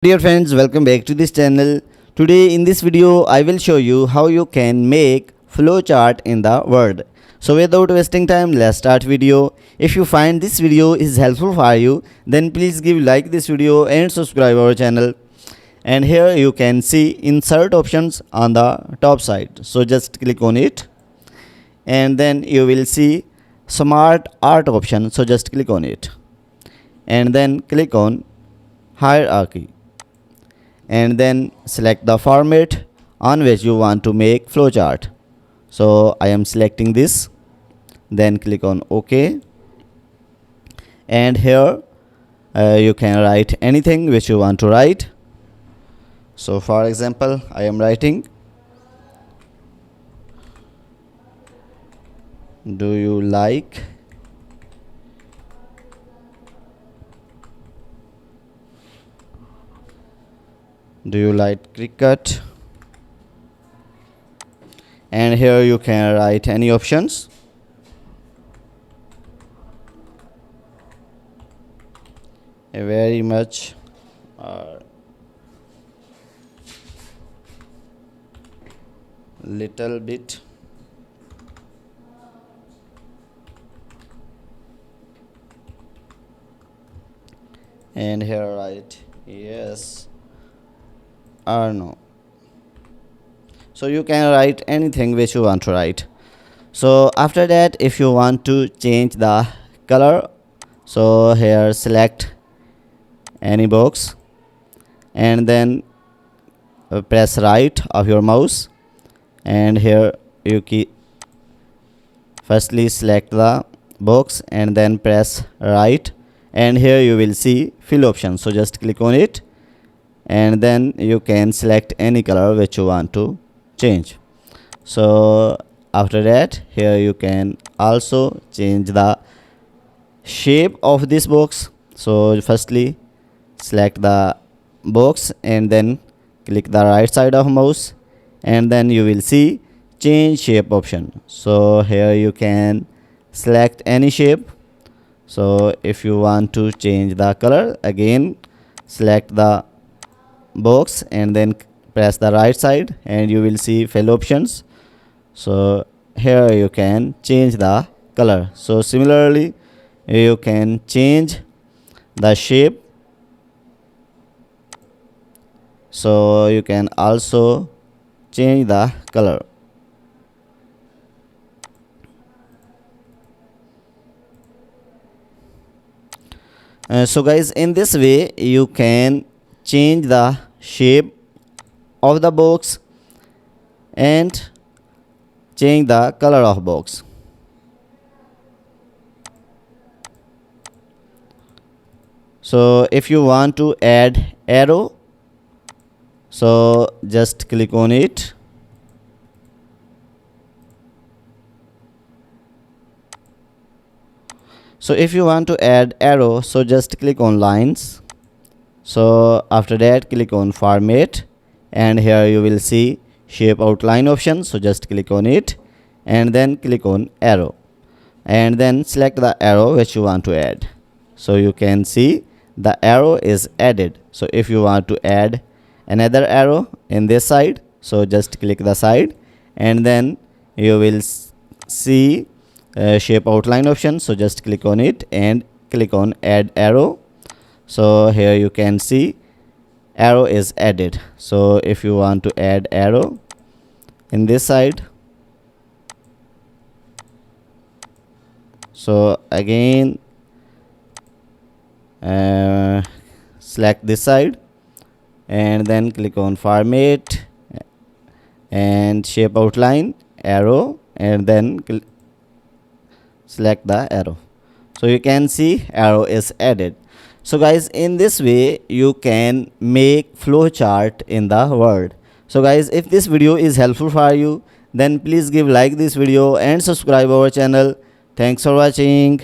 Dear friends, welcome back to this channel. Today in this video I will show you how you can make flowchart in the Word. So without wasting time, let's start video. If you find this video is helpful for you, then please give like this video and subscribe our channel. And here you can see insert options on the top side. So just click on it and then you will see smart art option. So just click on it and then click on hierarchy and then select the format on which you want to make flowchart. So I am selecting this, then click on OK, and here you can write anything which you want to write. So for example, I am writing, do you like cricket? And here you can write any options. Very much little bit and here write yes or no. So you can write anything which you want to write. So after that, if you want to change the color, so here select any box and then press right of your mouse, and here you firstly select the box and then press right, and here you will see fill option. So just click on it and then you can select any color which you want to change. So after that, here you can also change the shape of this box. So firstly select the box and then click the right side of mouse, and then you will see change shape option. So here you can select any shape. So if you want to change the color, again select the box and then press the right side and you will see fill options. So here you can change the color. So similarly you can change the shape. So you can also change the color. So guys, in this way you can change the shape of the box and change the color of box. So if you want to add arrow, so just click on it so if you want to add arrow, so just click on lines. So after that, click on format and here you will see shape outline option. So just click on it and then click on arrow and then select the arrow which you want to add. So you can see the arrow is added. So if you want to add another arrow in this side, so just click the side and then you will see shape outline option. So just click on it and click on add arrow. So here you can see arrow is added. So if you want to add arrow in this side, so again select this side and then click on format and shape outline arrow and then select the arrow. So you can see arrow is added. So guys, in this way you can make flowchart in the Word. So guys, if this video is helpful for you, then please give like this video and subscribe our channel. Thanks for watching.